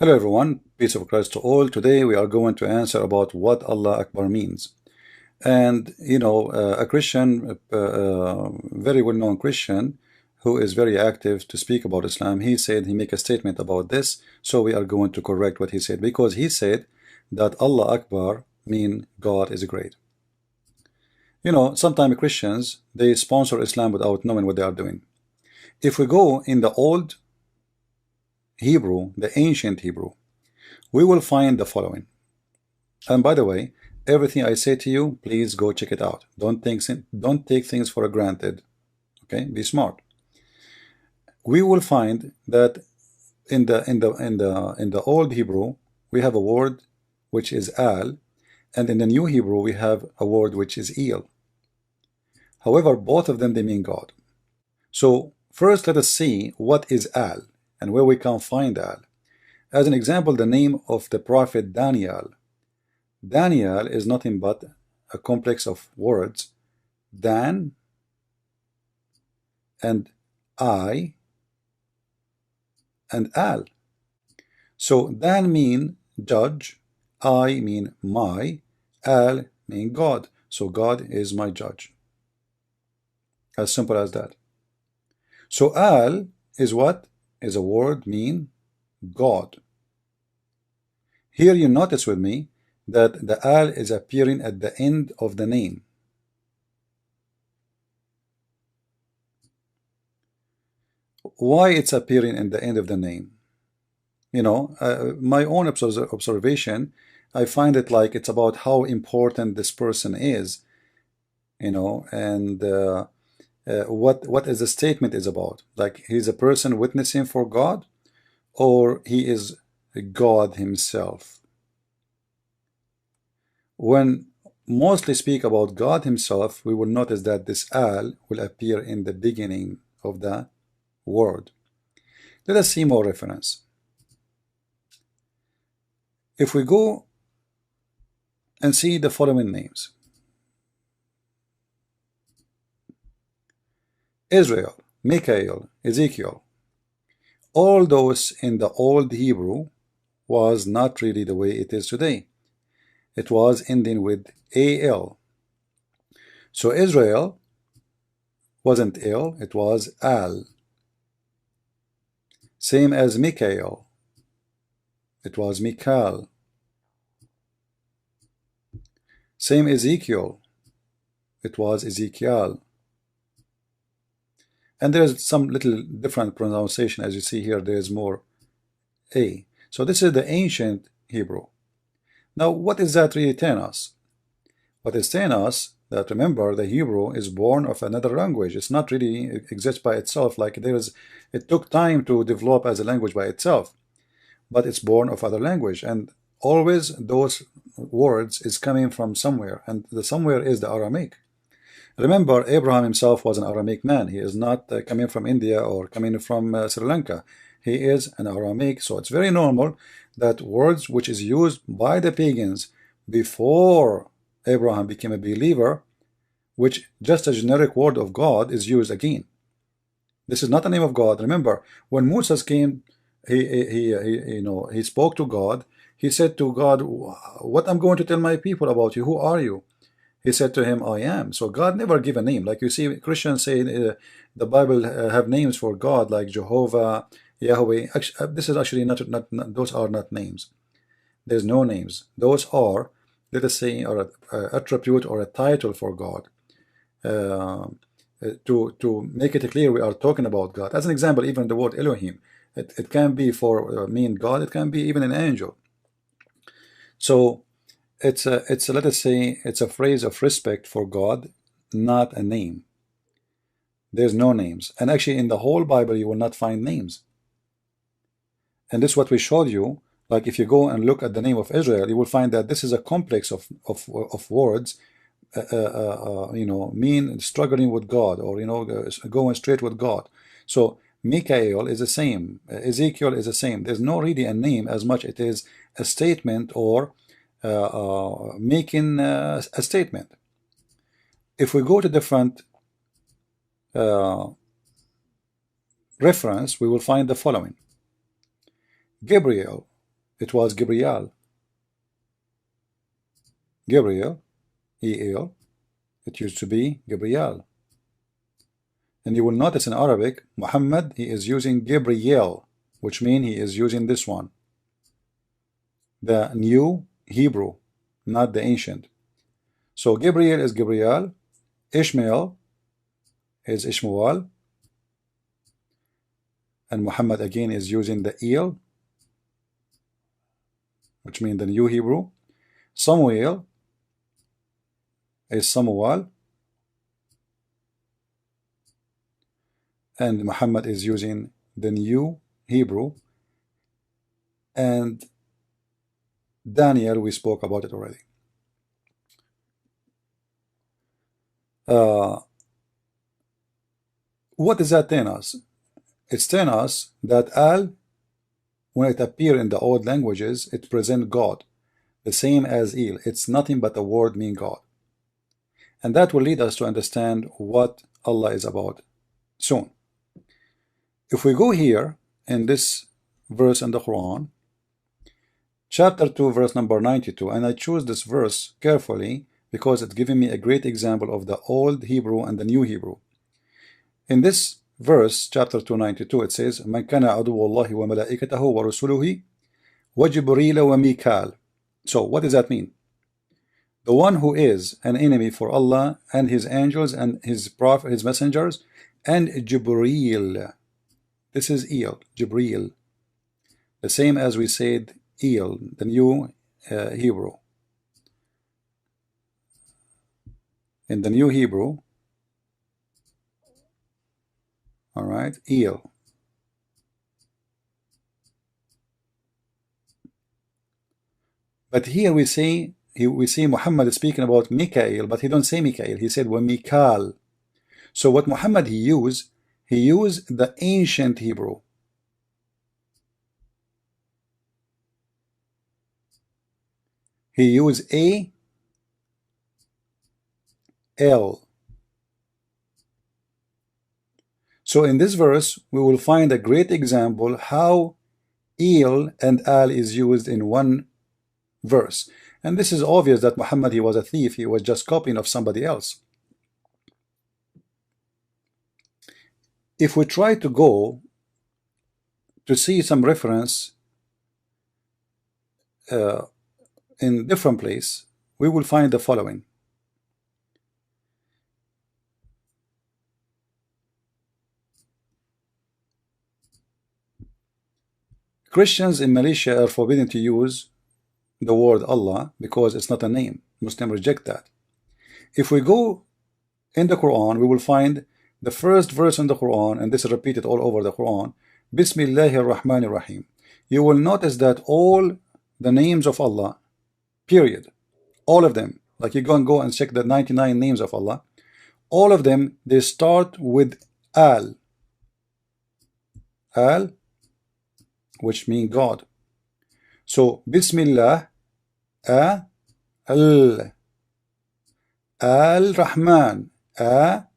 Hello everyone, peace of Christ to all. Today we are going to answer about what Allah Akbar means. And a Christian, very well-known Christian, who is very active to speak about Islam, he said he make a statement about this, so we are going to correct what he said, because he said that Allah Akbar mean God is great. Sometimes Christians, they sponsor Islam without knowing what they are doing. If we go in the old Hebrew, the ancient Hebrew, we will find the following. And by the way, everything I say to you, please go check it out. Don't take things for granted. Okay, be smart. We will find that in the old Hebrew we have a word which is al, and in the new Hebrew we have a word which is il. However, both of them, they mean God. So first let us see what is al and where we can find al. As an example, the name of the prophet Daniel. Daniel is nothing but a complex of words, Dan and I and al. So Dan mean judge, I mean my, al mean God. So God is my judge. As simple as that. So al is what? Is a word mean God. Here you notice with me that the al is appearing at the end of the name. Why it's appearing in the end of the name? My own observation, I find it like it's about how important this person is, and what is the statement is about. Like he's a person witnessing for God, or he is God himself. When mostly speak about God himself, we will notice that this al will appear in the beginning of the word. Let us see more reference. If we go and see the following names: Israel, Michael, Ezekiel, all those in the old Hebrew was not really the way it is today. It was ending with al. So Israel wasn't il, it was al. Same as Michael, it was Michael. Same Ezekiel, it was Ezekiel. And there's some little different pronunciation, as you see here, there's more a. So this is the ancient Hebrew. Now, what is that really telling us? What is telling us that, remember, the Hebrew is born of another language. It's not really exists by itself. Like it took time to develop as a language by itself, but it's born of other language. And always those words is coming from somewhere, and the somewhere is the Aramaic. Remember, Abraham himself was an Aramaic man. He is not coming from India or coming from Sri Lanka. He is an Aramaic, so it's very normal that words which is used by the pagans before Abraham became a believer, which just a generic word of God, is used again. This is not the name of God. Remember, when Moses came, he spoke to God. He said to God, "What I'm going to tell my people about you? Who are you?" He said to him, "I am." So God never gave a name. Like you see, Christians say the Bible have names for God, like Jehovah, Yahweh. This is actually not those are not names. There's no names. Those are, let us say, are a attribute or a title for God. To make it clear, we are talking about God. As an example, even the word Elohim, it can be for mean God. It can be even an angel. So it's let us say it's a phrase of respect for God, not a name. There's no names, and actually in the whole Bible you will not find names. And this is what we showed you. Like if you go and look at the name of Israel, you will find that this is a complex of words, mean struggling with God, or going straight with God. So Michael is the same, Ezekiel is the same. There's no really a name as much it is a statement, or making a statement. If we go to different reference, we will find the following: Gabriel, it was Gabriel. Gabriel, E-L, it used to be Gabriel. And you will notice in Arabic, Muhammad, he is using Gabriel, which means he is using this one, the new Hebrew, not the ancient. So Gabriel is Gabriel, Ishmael is Ishmael, and Muhammad again is using the El, which means the new Hebrew. Samuel is Samuel, and Muhammad is using the new Hebrew. And Daniel, we spoke about it already. What does that tell us? It's telling us that Al, when it appears in the old languages, it presents God, the same as El. It's nothing but a word meaning God. And that will lead us to understand what Allah is about soon. If we go here in this verse in the Quran, chapter 2, verse number 92, and I choose this verse carefully because it's giving me a great example of the old Hebrew and the new Hebrew. In this verse, chapter 292, it says, مَنْ كَانَ عَدُوَّ اللَّهِ وَمَلَائِكَتَهُ وَرُسُلُهِ وَجِبْرِيلَ وَمِيكَالَ. So what does that mean? The one who is an enemy for Allah and his angels and his prophet, his messengers, and Jibreel. This is El, Jibreel. The same as we said El, the new Hebrew. In the new Hebrew, all right, El. But here we see Muhammad is speaking about Mikael, but he don't say Mikael. He said Mikal. So what Muhammad he used the ancient Hebrew. He used A-L. So in this verse, we will find a great example how El and Al is used in one verse. And this is obvious that Muhammad, he was a thief. He was just copying of somebody else. If we try to go to see some reference in different place, we will find the following. Christians in Malaysia are forbidden to use the word Allah because it's not a name. Muslims reject that. If we go in the Quran, we will find the first verse in the Quran, and this is repeated all over the Quran, Bismillahir Rahmanir Rahim. You will notice that all the names of Allah, period, all of them, like you go and check the 99 names of Allah, all of them, they start with Al. Al, which means God. So Bismillah, Al, Al-Rahman, Al,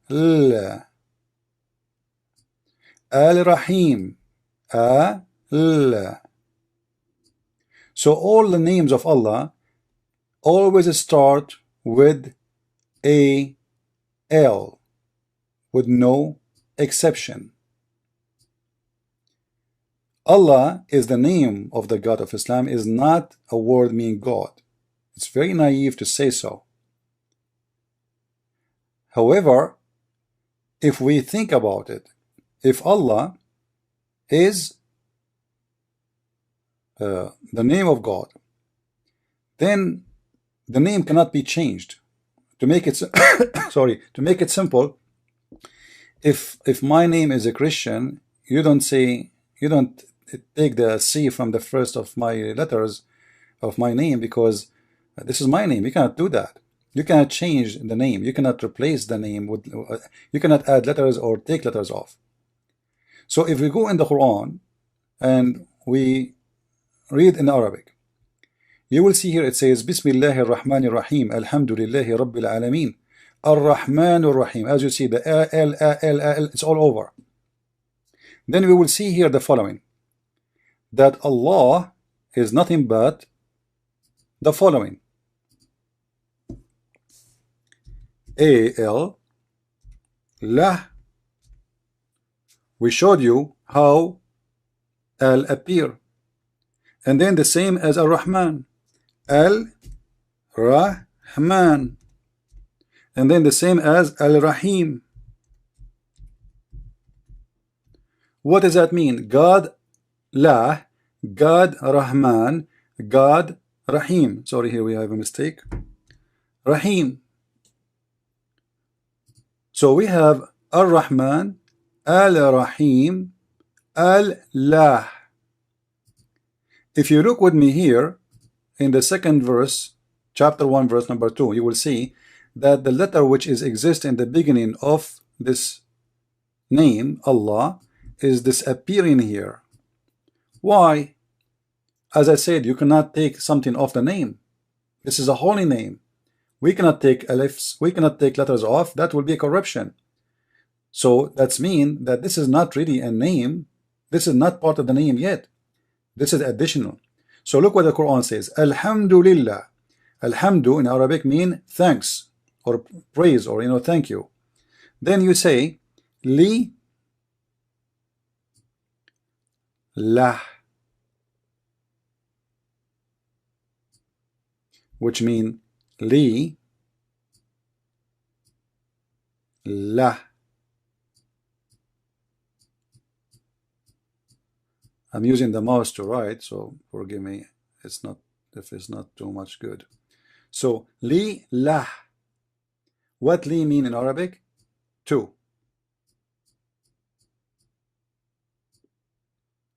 Al-Rahim, Al. So all the names of Allah always start with A-L, with no exception. Allah is the name of the God of Islam, is not a word meaning God. It's very naive to say so. However, if we think about it, if Allah is the name of God, then the name cannot be changed. To make it sorry, to make it simple, if my name is a Christian, you don't take the C from the first of my letters of my name, because this is my name. You cannot do that. You cannot change the name. You cannot replace the name with, you cannot add letters or take letters off. So if we go in the Quran and we read in Arabic, you will see here it says Bismillahir Rahmanir Rahim, Alhamdulillahi Rabbil Alameen, Ar-Rahmanur Rahim. As you see, the L, it's all over. Then we will see here the following, that Allah is nothing but the following. Al, lah. We showed you how al appear. And then the same as Ar-Rahman. Al-Rahman. And then the same as Al-Rahim. What does that mean? God lah, God Rahman, God Rahim. Sorry, here we have a mistake. Rahim. So we have Ar-Rahman, Al-Rahim, Al-Lah. If you look with me here in the second verse, chapter 1, verse number 2, you will see that the letter which is exist in the beginning of this name, Allah, is disappearing here. Why? As I said, you cannot take something off the name. This is a holy name. We cannot take alifs, we cannot take letters off. That will be a corruption. So that's mean that this is not really a name. This is not part of the name yet. This is additional. So look what the Quran says. Alhamdulillah. Alhamdu in Arabic mean thanks or praise or thank you. Then you say li lah, which mean li lah. I'm using the mouse to write, so forgive me. It's not if it's not too much good. So li lah. What li mean in Arabic? To.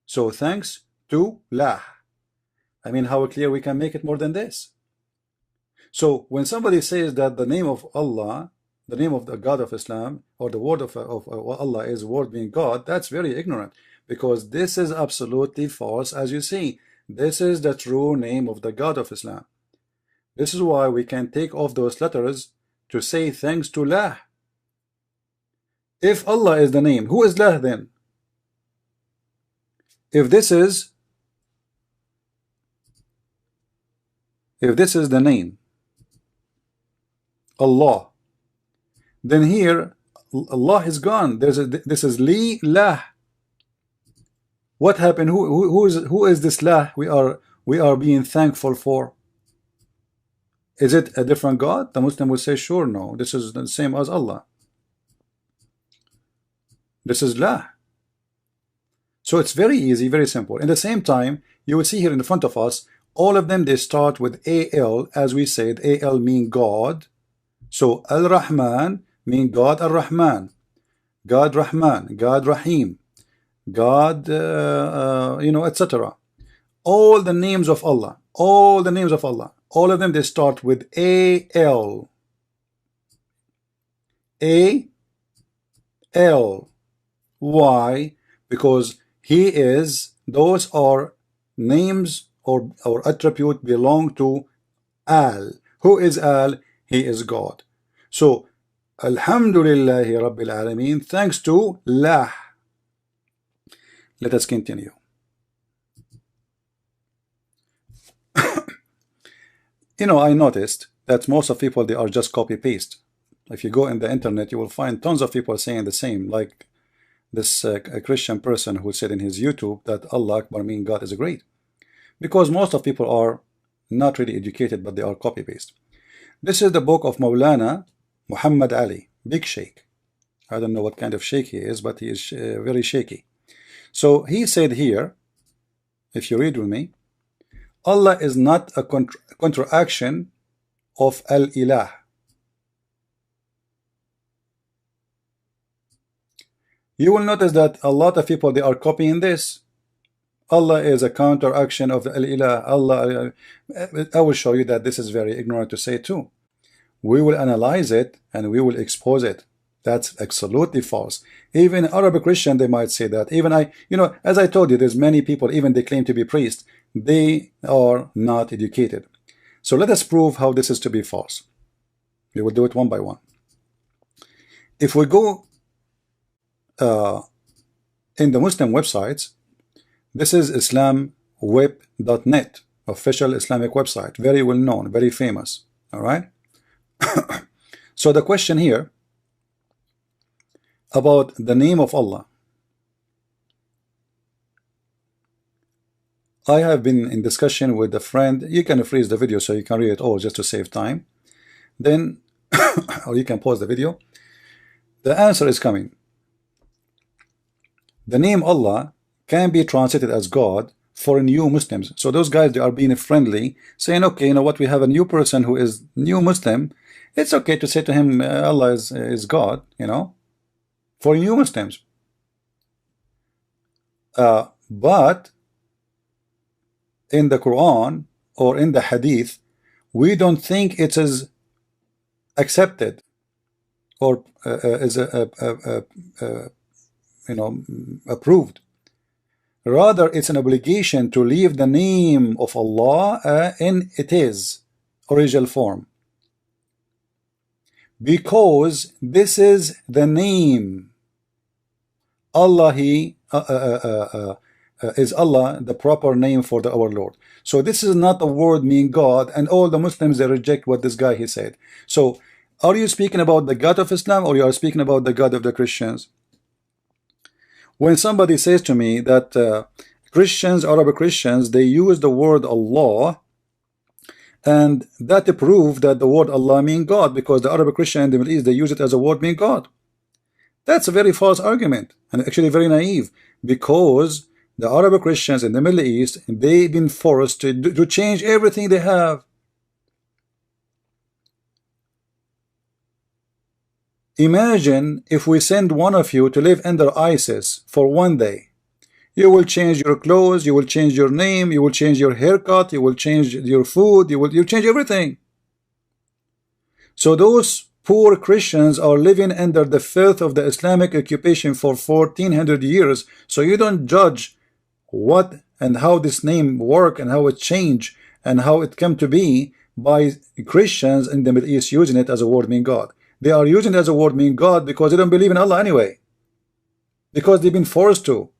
So thanks to lah. I mean, how clear we can make it more than this? So when somebody says that the name of Allah, the name of the God of Islam, or the word of Allah is word being God, that's very ignorant, because this is absolutely false. As you see, this is the true name of the God of Islam. This is why we can take off those letters to say thanks to lah. If Allah is the name, who is lah then? If this is the name Allah, then here Allah is gone. This is li lah. What happened? Who is this lah we are being thankful for? Is it a different God? The Muslim will say, sure, no, this is the same as Allah. This is lah. So it's very easy, very simple. In the same time, you will see here in front of us, all of them, they start with al. As we said, al mean God. So Al-Rahman mean God Ar-Rahman, God Rahman, God Rahim, God etc. All the names of Allah, all the names of Allah, all of them, they start with al. Al. Why? Because he is, those are names or attribute belong to Al. Who is Al? He is God. So Alhamdulillahi Rabbil Alameen, thanks to lah. Let us continue. I noticed that most of people, they are just copy paste. If you go in the internet, you will find tons of people saying the same, like this a Christian person who said in his YouTube that Allah Akbar mean God is great, because most of people are not really educated, but they are copy paste. This is the book of Maulana Muhammad Ali, big sheikh. I don't know what kind of sheikh he is, but he is very shaky. So he said here, if you read with me, Allah is not a contraction of Al-Ilah. You will notice that a lot of people, they are copying this. Allah is a counteraction of the Al-Ilah. Allah, I will show you that this is very ignorant to say too. We will analyze it and we will expose it. That's absolutely false. Even Arabic Christian, they might say that. Even as I told you, there's many people, even they claim to be priests, they are not educated. So let us prove how this is to be false. We will do it one by one. If we go in the Muslim websites, this is Islam web.net, official Islamic website, very well known, very famous. All right. So the question here about the name of Allah, I have been in discussion with a friend. You can freeze the video so you can read it all just to save time. Then, or you can pause the video. The answer is coming. The name Allah can be translated as God for new Muslims. So those guys, they are being friendly, saying, okay, you know what, we have a new person who is new Muslim. It's okay to say to him, Allah is God, you know, for new Muslims. But in the Quran or in the Hadith, we don't think it is accepted or is you know, approved. Rather, it's an obligation to leave the name of Allah in its original form, because this is the name. Allah, is Allah the proper name for our Lord. So this is not a word meaning God, and all the Muslims, they reject what this guy he said. So are you speaking about the God of Islam, or you are speaking about the God of the Christians? When somebody says to me that Christians, Arab Christians, they use the word Allah, and that proves that the word Allah means God, because the Arab Christian in the Middle East, they use it as a word meaning God. That's a very false argument, and actually very naive, because the Arab Christians in the Middle East, they've been forced to change everything they have. Imagine if we send one of you to live under ISIS for 1 day. You will change your clothes, you will change your name, you will change your haircut, you will change your food, you change everything. So those poor Christians are living under the filth of the Islamic occupation for 1400 years. So you don't judge what and how this name work and how it changed and how it came to be by Christians in the Middle East using it as a word meaning God. They are using it as a word meaning God because they don't believe in Allah anyway, because they've been forced to.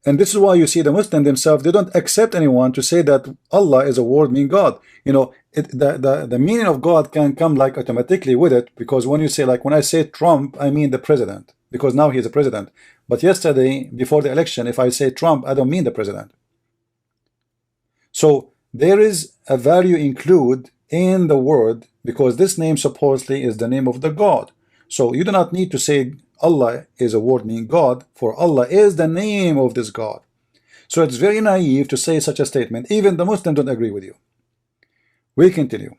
And this is why you see the Muslims themselves, they don't accept anyone to say that Allah is a word meaning God. You know, the meaning of God can come like automatically with it, because when you say, like when I say Trump, I mean the president, because now he's a president. But yesterday, before the election, if I say Trump, I don't mean the president. So there is a value include in the word, because this name supposedly is the name of the God. So you do not need to say Allah is a word meaning God, for Allah is the name of this God. So it's very naive to say such a statement. Even the Muslims don't agree with you. We continue.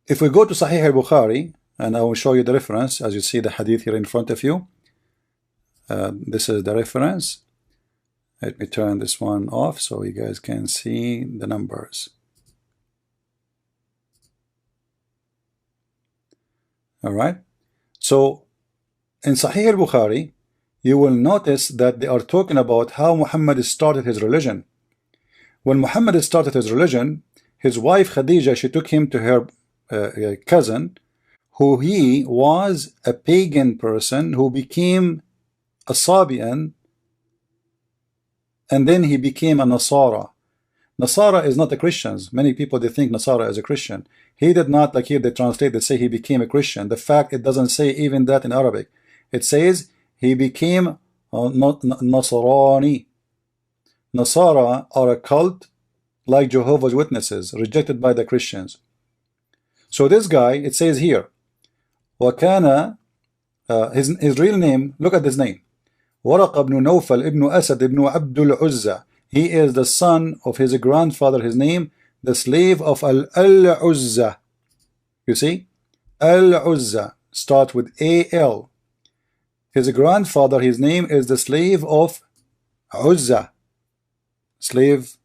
If we go to Sahih al-Bukhari, and I will show you the reference, as you see the hadith here in front of you. This is the reference. Let me turn this one off so you guys can see the numbers. All right. So in Sahih al-Bukhari, you will notice that they are talking about how Muhammad started his religion. When Muhammad started his religion, his wife Khadija, she took him to her cousin, who he was a pagan person who became a Sabian, and then he became a Nasara. Nasara is not the Christians. Many people, they think Nasara is a Christian. He did not, like here they translate, they say he became a Christian. The fact, it doesn't say even that in Arabic. It says he became Nasrani. Nasara are a cult like Jehovah's Witnesses, rejected by the Christians. So this guy, it says here, وَكَانَ his real name, look at this name, Waraq ibn Nawfal ibn Asad ibn Abdul Uzza. He is the son of his grandfather, his name, the slave of Al-Uzza. You see? Al-Uzza, start with A-L. His grandfather, his name is the slave of Uzza. Slave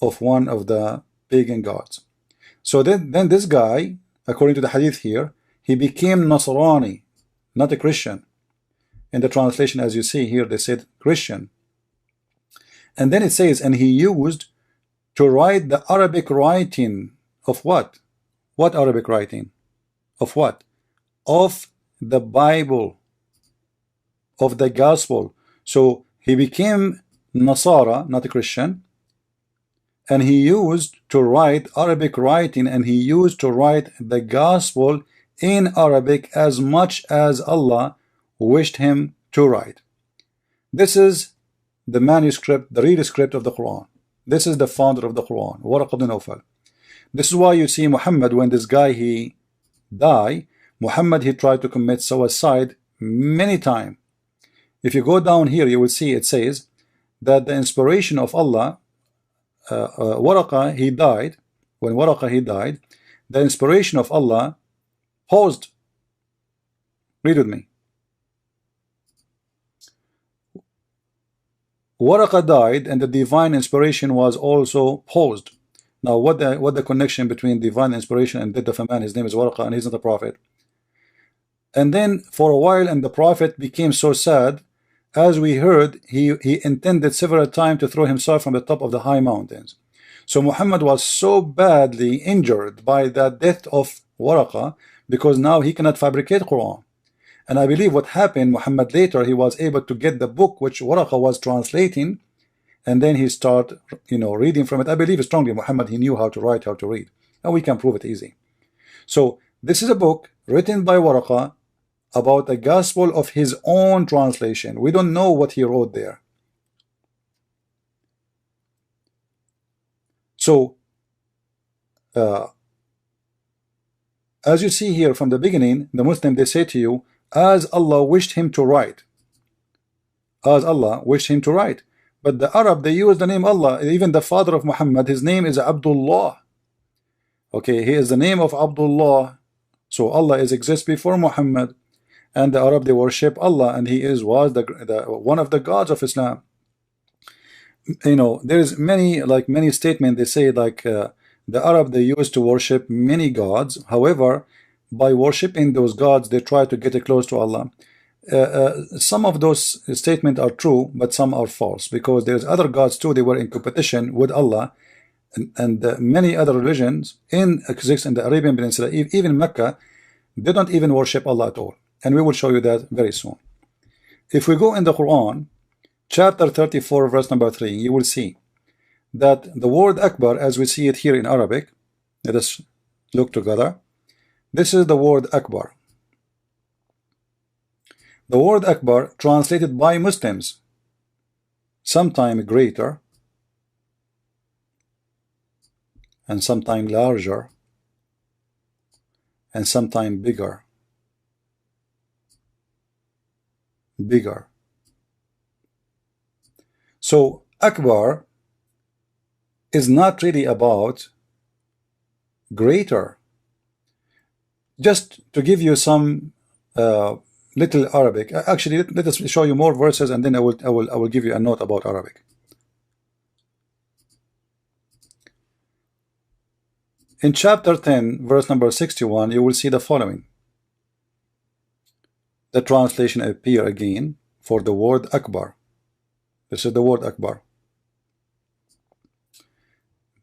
of one of the pagan gods. So then this guy, according to the hadith here, he became Nasrani, not a Christian. In the translation, as you see here, they said Christian. And then it says, and he used to write the Arabic writing of what? What Arabic writing? Of what? Of the Bible, of the gospel. So he became Nasara, not a Christian, and he used to write Arabic writing, and he used to write the gospel in Arabic as much as Allah wished him to write. This is the manuscript, the real script of the Quran. This is the founder of the Quran, Waraq ibn Nawfal. This is why you see Muhammad, when this guy he died, Muhammad he tried to commit suicide many times. If you go down here, you will see it says that the inspiration of Allah, Waraqah he died. When Waraqah he died, the inspiration of Allah paused. Read with me. Waraqah died, and the divine inspiration was also paused. Now, what the connection between divine inspiration and death of a man? His name is Waraqah, and he's not a prophet. And then for a while, and the prophet became so sad, as we heard, he intended several times to throw himself from the top of the high mountains. So Muhammad was so badly injured by the death of Waraqah, because now he cannot fabricate Quran. And I believe what happened, Muhammad later, he was able to get the book which Waraqah was translating, and then he started, reading from it. I believe strongly Muhammad, he knew how to write, how to read, and we can prove it easy. So this is a book written by Waraqah about the gospel of his own translation. We don't know what he wrote there. So as you see here from the beginning, the Muslim, they say to you, as Allah wished him to write. As Allah wished him to write. But the Arab, they use the name Allah. Even the father of Muhammad, his name is Abdullah. Okay, he is the name of Abdullah. So Allah exists before Muhammad. And the Arab, they worship Allah, and he was one of the gods of Islam. There is many statements. They say the Arab, they used to worship many gods. However, by worshiping those gods, they try to get close to Allah. Some of those statements are true, but some are false, because there's other gods too. They were in competition with Allah, and many other religions exist in the Arabian Peninsula, even Mecca. They don't even worship Allah at all. And we will show you that very soon. If we go in the Quran, chapter 34, verse number 3, you will see that the word Akbar, as we see it here in Arabic, let us look together. This is the word Akbar. The word Akbar, translated by Muslims, sometimes greater, and sometimes larger, and sometimes bigger. So Akbar is not really about greater. Just to give you some little Arabic. Actually, let us show you more verses, and then I will give you a note about Arabic. In chapter 10, verse number 61, you will see the following. The translation appear again for the word Akbar. This is the word Akbar.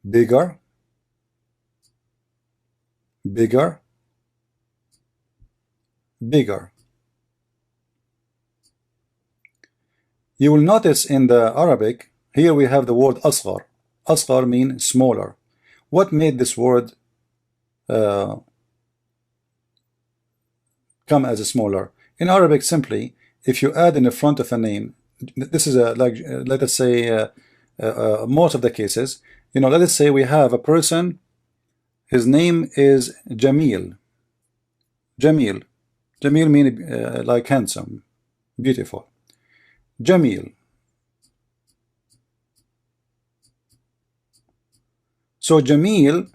Bigger, bigger, bigger. You will notice in the Arabic, here we have the word Asghar. Asghar means smaller. What made this word come as a smaller? In Arabic, simply, if you add in the front of a name, this is let us say most of the cases, let us say we have a person, his name is Jamil. Jamil means like handsome, beautiful. Jamil. So Jamil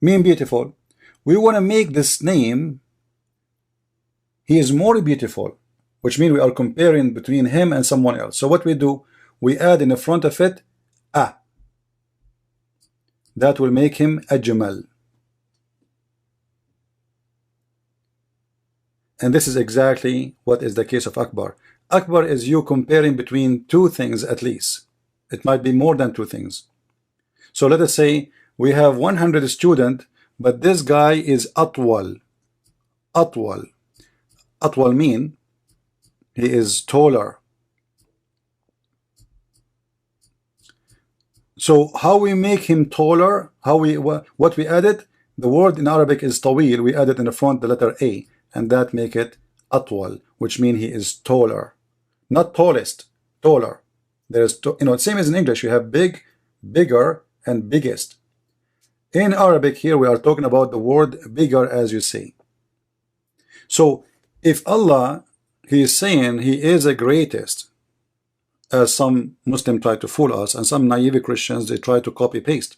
mean beautiful. We want to make this name, he is more beautiful, which means we are comparing between him and someone else. So what we do, we add in the front of it a. That will make him Ajmal. And this is exactly what is the case of Akbar. Akbar is you comparing between two things at least. It might be more than two things. So let us say we have 100 students, but this guy is atwal. Atwal. Atwal mean he is taller. So how we make him taller? How we what we added? The word in Arabic is tawil. We added in the front the letter A, and that make it atwal, which means he is taller, not tallest, taller. There is, same as in English. You have big, bigger, and biggest. In Arabic here we are talking about the word bigger, as you see. So if Allah, he is saying he is the greatest, as some Muslims try to fool us, and some naive Christians, they try to copy paste.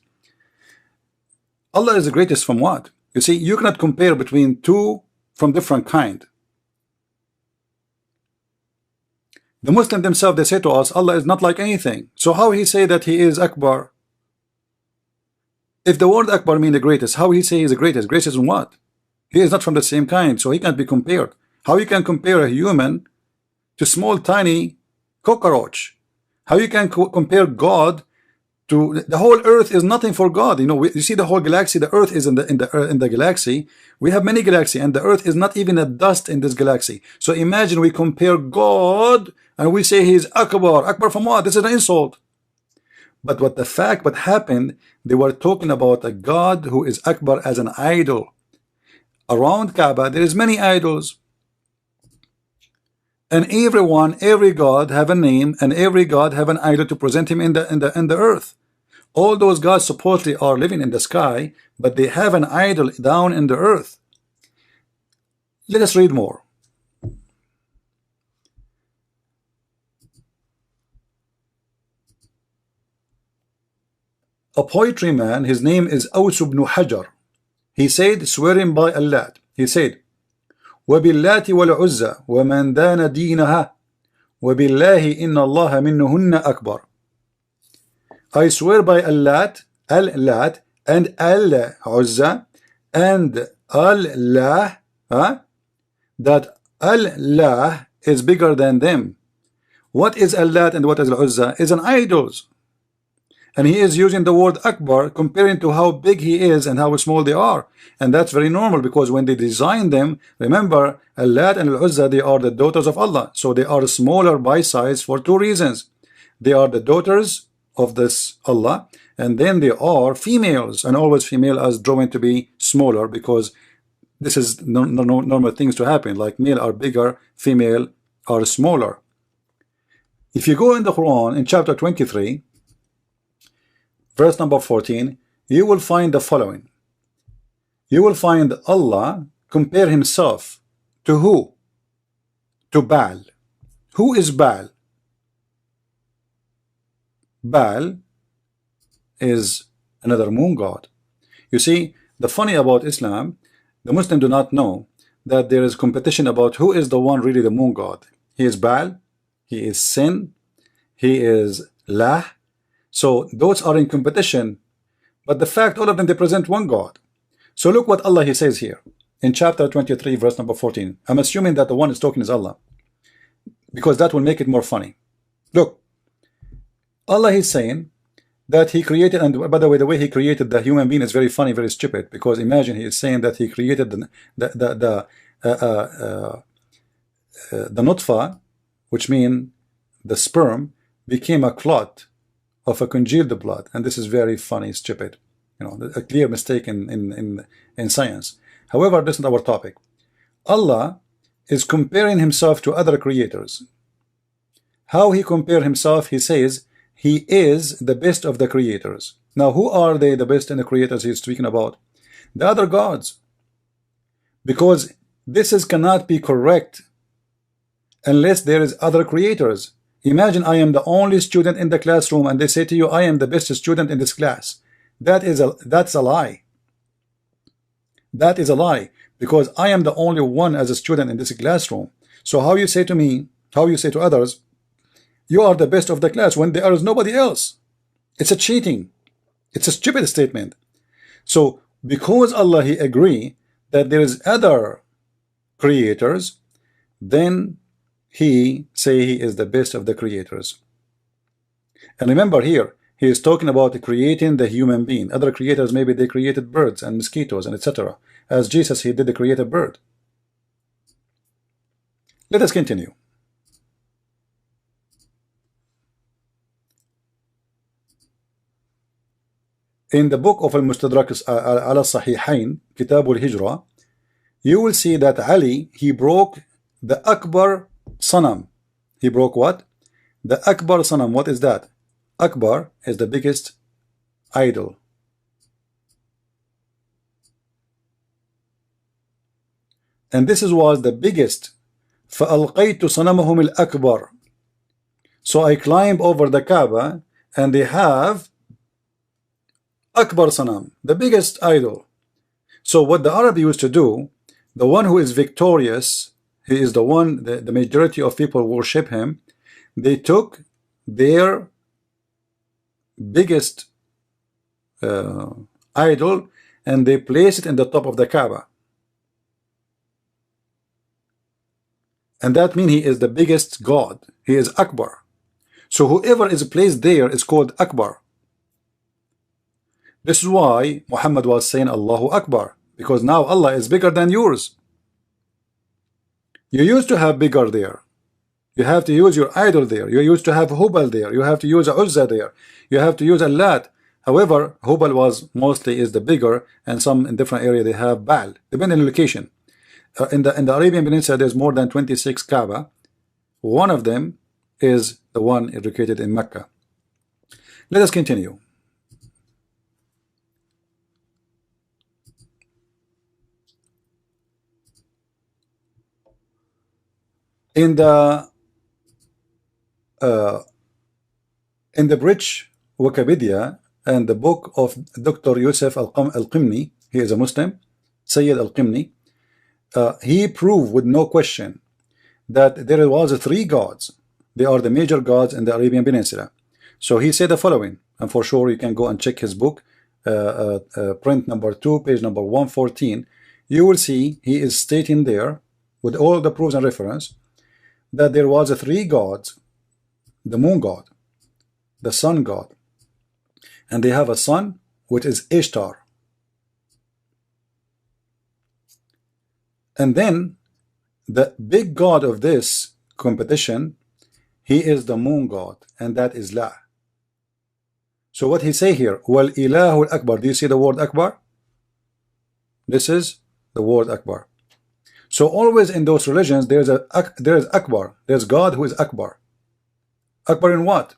Allah is the greatest from what? You see, you cannot compare between two from different kind. The Muslims themselves, they say to us, Allah is not like anything. So how he say that he is Akbar? If the word Akbar mean the greatest, how he say he is the greatest? Greatest in what? He is not from the same kind, so he can't be compared. How you can compare a human to small tiny cockroach? How you can compare God to the whole earth? Is nothing for God. You see the whole galaxy. The earth is in the galaxy. We have many galaxies, and the earth is not even a dust in this galaxy. So imagine we compare God and we say he is Akbar. Akbar from what? This is an insult. But what happened, they were talking about a God who is Akbar as an idol. Around Kaaba there is many idols, and every God have a name, and every God have an idol to present him in the earth. All those gods supposedly are living in the sky, but they have an idol down in the earth. Let us read more. A poetry man, his name is Aws ibn Hajar. He said, swearing by Allah, he said, وَبِاللَّاتِ وَالْعُزَّى وَمَنْ دَانَ دِينَهَا وَبِاللَّهِ إِنَّ اللَّهَ مِنْهُنَّ أَكْبَرُ. I swear by Al-Lat, Al-Lat, and Al-Uzza, and Allah, that Allah is bigger than them. What is Al-Lat and what is Al-Uzza? Is an idols. And he is using the word Akbar, comparing to how big he is and how small they are. And that's very normal, because when they designed them, remember, Al-Lat and Al-Uzza, they are the daughters of Allah. So they are smaller by size for two reasons. They are the daughters of this Allah, and then they are females, and always female as drawn to be smaller, because this is normal things to happen, like male are bigger, female are smaller. If you go in the Quran, in chapter 23, verse number 14, you will find the following. You will find Allah compare himself to who? To Baal. Who is Baal? Baal is another moon god. You see, the funny about Islam, the Muslims do not know that there is competition about who is the one really the moon god. He is Baal, he is Sin, he is Lah. So those are in competition, but the fact all of them, they present one God. So look what Allah he says here in chapter 23 verse number 14. I'm assuming that the one is talking is Allah, because that will make it more funny. Look, Allah is saying that he created, and by the way he created the human being is very funny, very stupid, because imagine he is saying that he created the nutfa, which means the sperm, became a clot of a congealed blood, and this is very funny, stupid, a clear mistake in science. However, this is not our topic. Allah is comparing himself to other creators. How he compare himself? He says he is the best of the creators. Now, who are they, the best in the creators he's speaking about? The other gods. Because this cannot be correct unless there is other creators. Imagine I am the only student in the classroom, and they say to you, I am the best student in this class. That's a lie. That is a lie, because I am the only one as a student in this classroom. So how you say to me, how you say to others, you are the best of the class, when there is nobody else? It's a cheating. It's a stupid statement. So because Allah he agree that there is other creators, then he say he is the best of the creators. And remember here, he is talking about creating the human being. Other creators, maybe they created birds and mosquitoes and etc. As Jesus, he did create a bird. Let us continue. In the book of Al-Mustadrak al-Sahihain, Kitab al-Hijra, you will see that Ali, he broke the Akbar Sanam. He broke what? The Akbar Sanam. What is that? Akbar is the biggest idol. And this was the biggest. فَأَلْقَيْتُ صَنَمَهُمِ الْأَكْبَرِ. So I climb over the Kaaba and they have Akbar Sanam, the biggest idol. So what the Arab used to do, the one who is victorious, he is the one, the majority of people worship him. They took their biggest idol and they place it in the top of the Kaaba. And that means he is the biggest God. He is Akbar. So whoever is placed there is called Akbar. This is why Muhammad was saying Allahu Akbar, because now Allah is bigger than yours. You used to have bigger there. You have to use your idol there. You used to have Hubal there. You have to use Uzza there. You have to use Allat. However, Hubal was mostly is the bigger, and some in different area they have Baal, depending on location. In the Arabian Peninsula, there's more than 26 Kaaba. One of them is the one located in Mecca. Let us continue. In the British Wikipedia and the book of Dr. Yusuf Al-Qimni, he is a Muslim, Sayyid Al-Qimni, he proved with no question that there was three gods. They are the major gods in the Arabian Peninsula. So he said the following, and for sure you can go and check his book, print number 2, page number 114. You will see he is stating there with all the proofs and reference that there was three gods: the moon god, the sun god, and they have a son which is Ishtar. And then the big god of this competition, he is the moon god, and that is La. So what he say here, Wal Ilahul Akbar. Do you see the word Akbar? This is the word Akbar. So always in those religions there is Akbar. There's God who is Akbar. Akbar in what?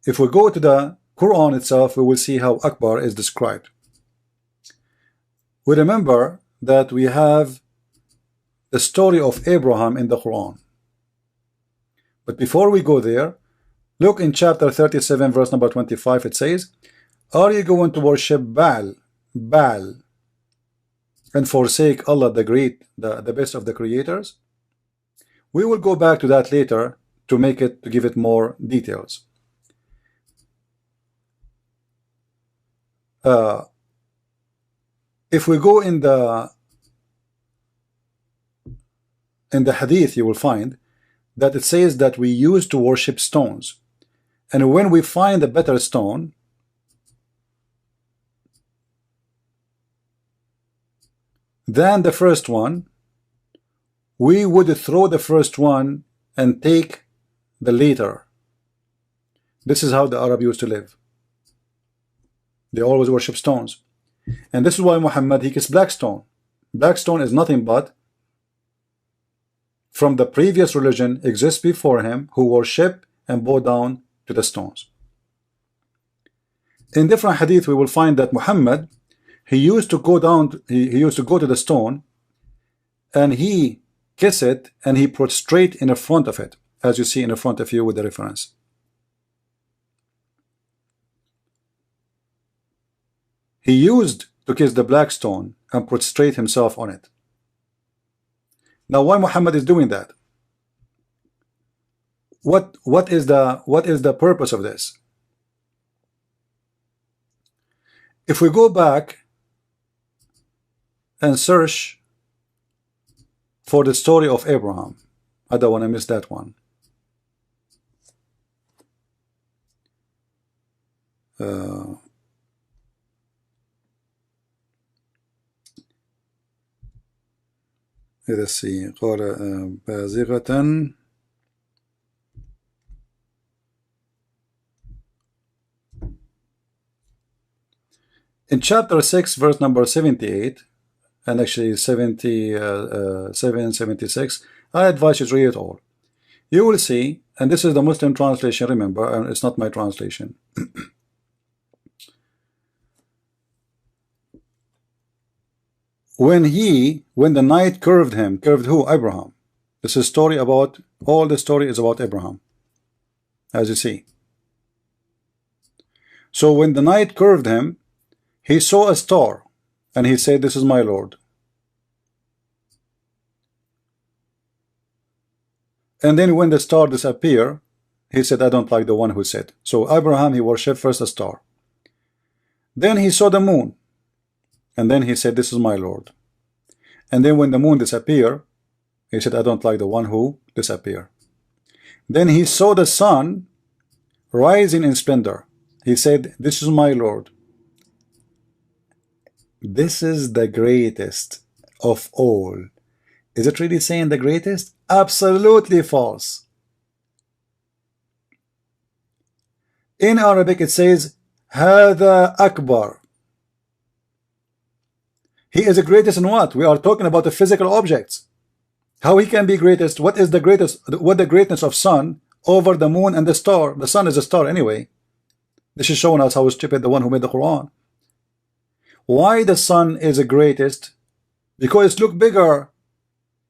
If we go to the Qur'an itself, we will see how Akbar is described. We remember that we have the story of Abraham in the Quran. But before we go there, look in chapter 37 verse number 25. It says, are you going to worship Baal and forsake Allah the great, the best of the creators? We will go back to that later to give it more details. If we go in the hadith, you will find that it says that we used to worship stones, and when we find a better stone, than the first one, we would throw the first one and take the later. This is how the Arab used to live. They always worship stones. And this is why Muhammad, he kissed black stone. Black stone is nothing but from the previous religion exists before him, who worship and bow down to the stones. In different hadith we will find that Muhammad, he used to go down, he used to go to the stone and he kiss it and he prostrate in the front of it, as you see in the front of you with the reference. He used to kiss the black stone and prostrate himself on it. Now why Muhammad is doing that? What is the purpose of this? If we go back and search for the story of Abraham, I don't want to miss that one. Let's see. قال بازغة in chapter 6 verse number 78 and actually 77, 76, I advise you to read it all. You will see, and this is the Muslim translation, remember, and it's not my translation. When the night curved him, curved who? Abraham. This is story about, all the story is about Abraham, as you see. So when the night curved him, he saw a star, and he said, this is my Lord. And then when the star disappeared, he said, I don't like the one who said. So Abraham, he worshipped first a star. Then he saw the moon, and then he said, this is my Lord. And then when the moon disappeared, he said, I don't like the one who disappeared. Then he saw the sun rising in splendor. He said, this is my Lord. This is the greatest of all. Is it really saying the greatest? Absolutely false. In Arabic it says هذا Akbar. He is the greatest in what? We are talking about the physical objects. How he can be greatest? What is the greatest? What the greatness of sun over the moon and the star? The sun is a star anyway. This is showing us how stupid the one who made the Quran. Why the sun is the greatest? Because it looks bigger,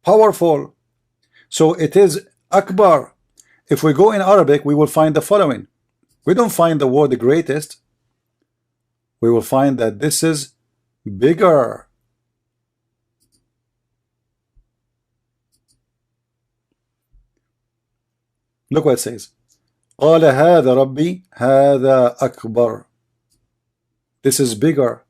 powerful. So it is Akbar. If we go in Arabic, we will find the following. We don't find the word the greatest. We will find that this is bigger. Look what it says. قال هذا ربي هذا أكبر. This is bigger.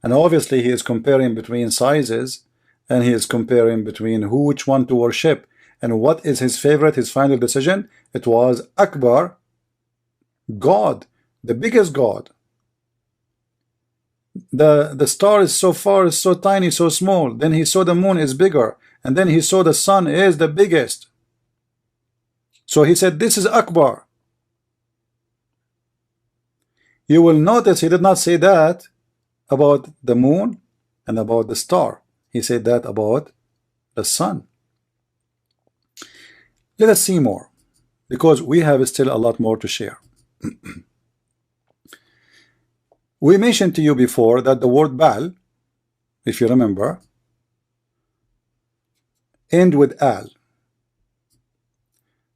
And obviously he is comparing between sizes, and he is comparing between which one to worship. And what is his favorite, his final decision? It was Akbar, God, the biggest God. The star is so far, is so tiny, so small. Then he saw the moon is bigger, and then he saw the sun is the biggest. So he said, this is Akbar. You will notice he did not say that about the moon and about the star. He said that about the sun. Let us see more, because we have still a lot more to share. We mentioned to you before that the word Baal, if you remember, end with al.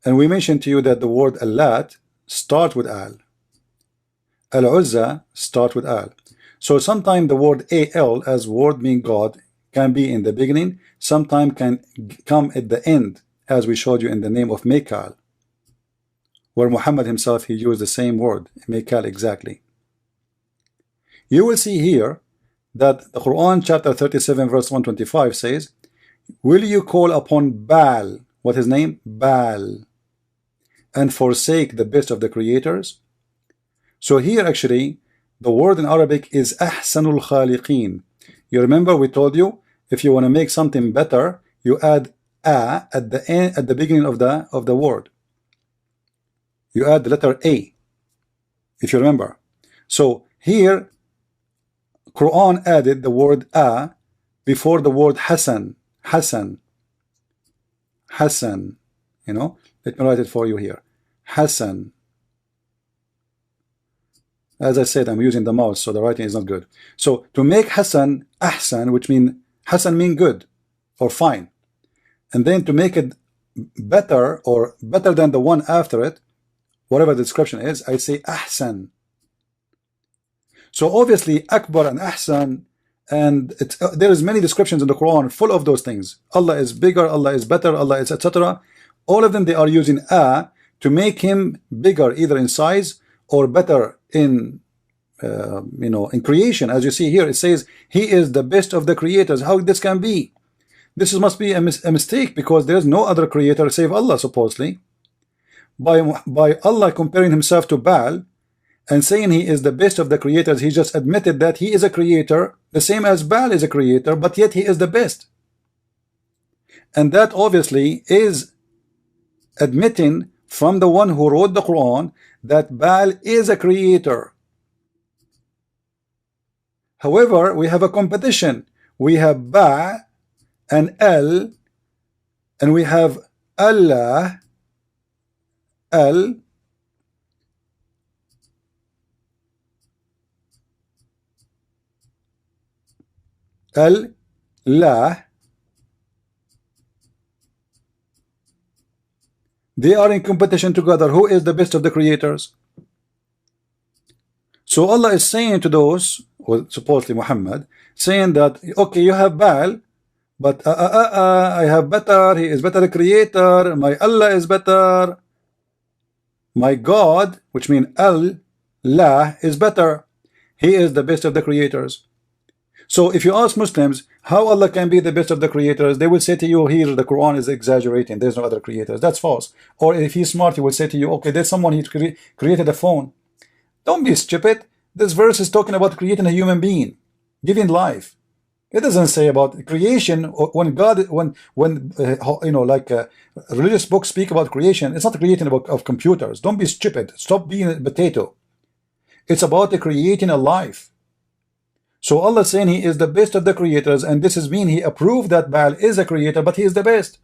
And we mentioned to you that the word Allat start with al. Al-Uzza start with al. So sometimes the word al as word mean God can be in the beginning, sometimes can come at the end, as we showed you in the name of Mekal, where Muhammad himself, he used the same word, Mekal exactly. You will see here that the Quran chapter 37 verse 125 says, will you call upon Baal, what his name? Baal, and forsake the best of the creators? So here actually the word in Arabic is Ahsanul Khaliqeen. You remember we told you, if you want to make something better, you add a at the end, at the beginning of the word. You add the letter a, if you remember. So here Quran added the word a before the word Hasan. Hasan. Hasan. You know, let me write it for you here. Hasan. As I said, I'm using the mouse, so the writing is not good. So to make Hasan Ahsan, which mean Hasan mean good or fine, and then to make it better or better than the one after it, whatever the description is, I say Ahsan. So obviously Akbar and Ahsan, and there is many descriptions in the Quran full of those things. Allah is bigger, Allah is better, Allah is etc. All of them, they are using a to make him bigger, either in size or better in in creation. As you see here, it says he is the best of the creators. How this can be? This must be a mistake, because there's no other creator save Allah, supposedly. By Allah comparing himself to Baal and saying he is the best of the creators, he just admitted that he is a creator, the same as Baal is a creator, but yet he is the best. And that obviously is admitting from the one who wrote the Quran that Baal is a creator. However, we have a competition. We have Ba and El, and we have Allah, El, El, La. They are in competition together. Who is the best of the creators? So Allah is saying to those, or supposedly Muhammad, saying that, okay, you have Baal, but I have better. He is better creator. My Allah is better. My God, which means Allah, is better. He is the best of the creators. So if you ask Muslims how Allah can be the best of the creators, they will say to you, here the Quran is exaggerating, there's no other creators. That's false. Or if he's smart, he will say to you, okay, there's someone he created a phone. Don't be stupid. This verse is talking about creating a human being, giving life. It doesn't say about creation. When God, when you know, like religious books speak about creation, it's not creating of computers. Don't be stupid. Stop being a potato. It's about creating a life. So Allah is saying he is the best of the creators, and this is mean he approved that Baal is a creator, but he is the best.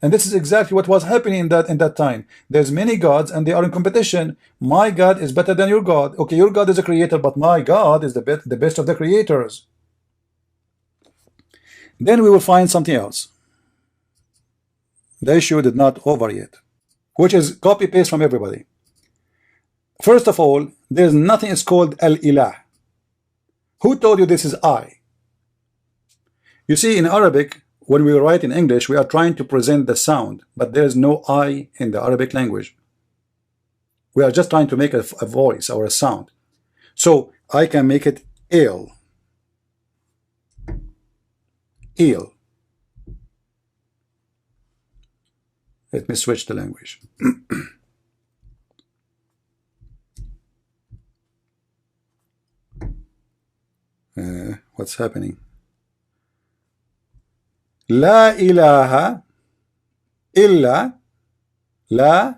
And this is exactly what was happening in that time. There's many gods and they are in competition. My God is better than your God. Okay, your God is a creator, but my God is the best of the creators. Then we will find something else. The issue did not over yet, which is copy paste from everybody. First of all, there's nothing is called Al-Ilah. Who told you this is I? You see, in Arabic, when we write in English, we are trying to present the sound, but there's no I in the Arabic language. We are just trying to make a voice or a sound. So I can make it il. Il. Let me switch the language. What's happening? La ilaha illa. La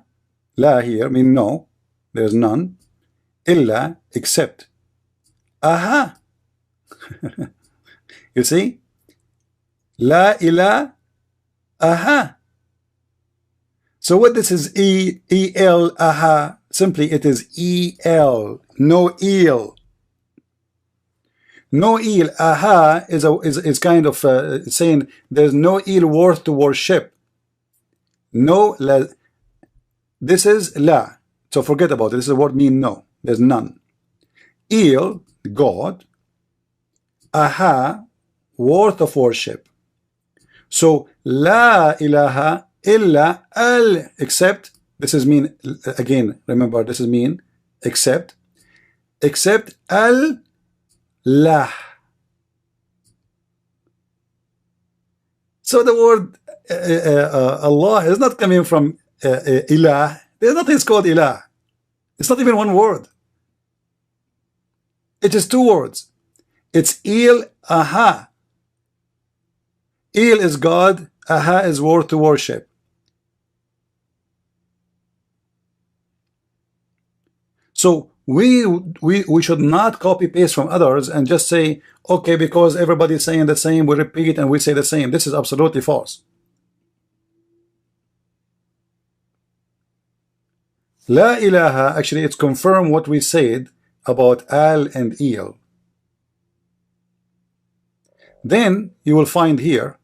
here mean no, there's none. Illa, except. Aha. You see? La ilaha. Aha. So what this is E-L, aha. Simply it is E-L, no eel. No eel, aha, is kind of saying there's no eel worth to worship. No, la, this is la. So forget about it. This is the word mean no. There's none. Eel, God. Aha, worth of worship. So la ilaha illa al, except. This is mean again. Remember, this is mean except al. La. So the word Allah is not coming from ilah. There's nothing called ilah. It's not even one word. It is two words. It's il, aha. Il is God, aha is worth to worship. So we should not copy paste from others and just say, okay, because everybody's saying the same, we repeat and we say the same. This is absolutely false. La ilaha, actually it's confirmed what we said about al and il. Then you will find here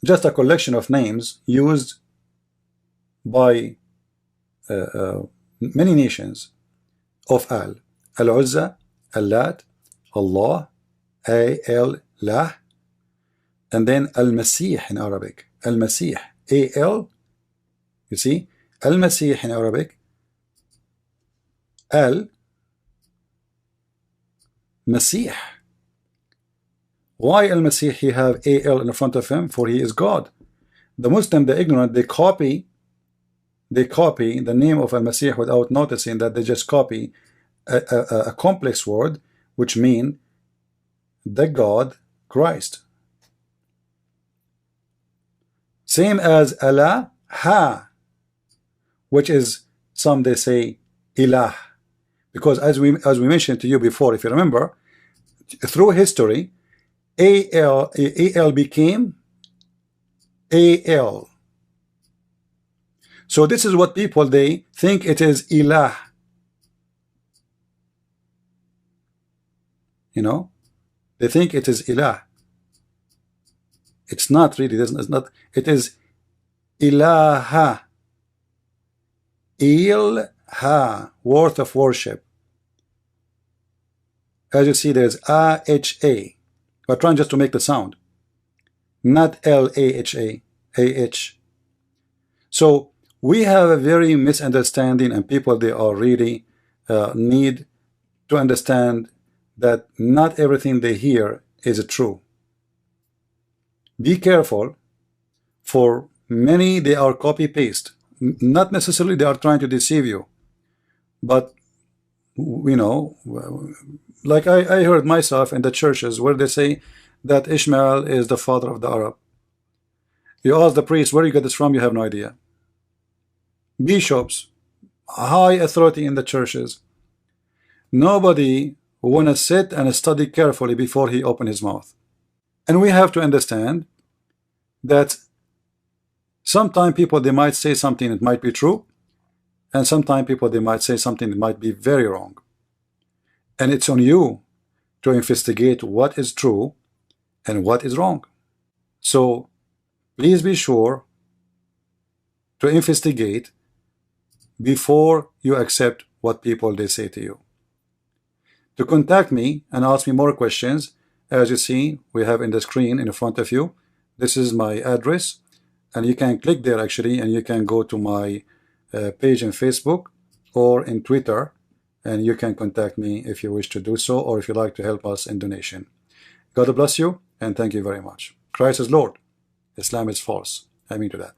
just a collection of names used by many nations of Al. Al-Uzza, Al-Lat, Allah, Al-Lah, and then Al-Masih in Arabic. Al-Masih, A-L, you see? Al-Masih in Arabic, Al-Masih. Why Al-Masih he have AL in front of him? For he is God. The Muslim, the ignorant, they copy the name of Al-Masih without noticing that they just copy a complex word which mean the God Christ. Same as Allah, ha, which is some they say ilah, because as we mentioned to you before, if you remember, through history, al became al. So this is what people, they think it is ilah. You know, they think it is ilah. It's not really. It's not. It is ilaha. Ilha, worth of worship. As you see, there's A-H-A. We're trying just to make the sound. Not L-A-H-A. A-H. So we have a very misunderstanding, and people, they are really need to understand that not everything they hear is true. Be careful. For many, they are copy-paste. Not necessarily they are trying to deceive you, but you know, like I heard myself in the churches where they say that Ishmael is the father of the Arab. You ask the priest, where you get this from? You have no idea. Bishops, high authority in the churches, nobody want to sit and study carefully before he open his mouth. And we have to understand that sometimes people, they might say something that might be true, and sometimes people, they might say something that might be very wrong. And it's on you to investigate what is true and what is wrong. So please be sure to investigate before you accept what people, they say to you. To contact me and ask me more questions, as you see, we have in the screen in front of you, this is my address. And you can click there actually, and you can go to my page in Facebook or in Twitter, and you can contact me if you wish to do so, or if you like to help us in donation. God bless you, and thank you very much. Christ is Lord. Islam is false. I mean to that.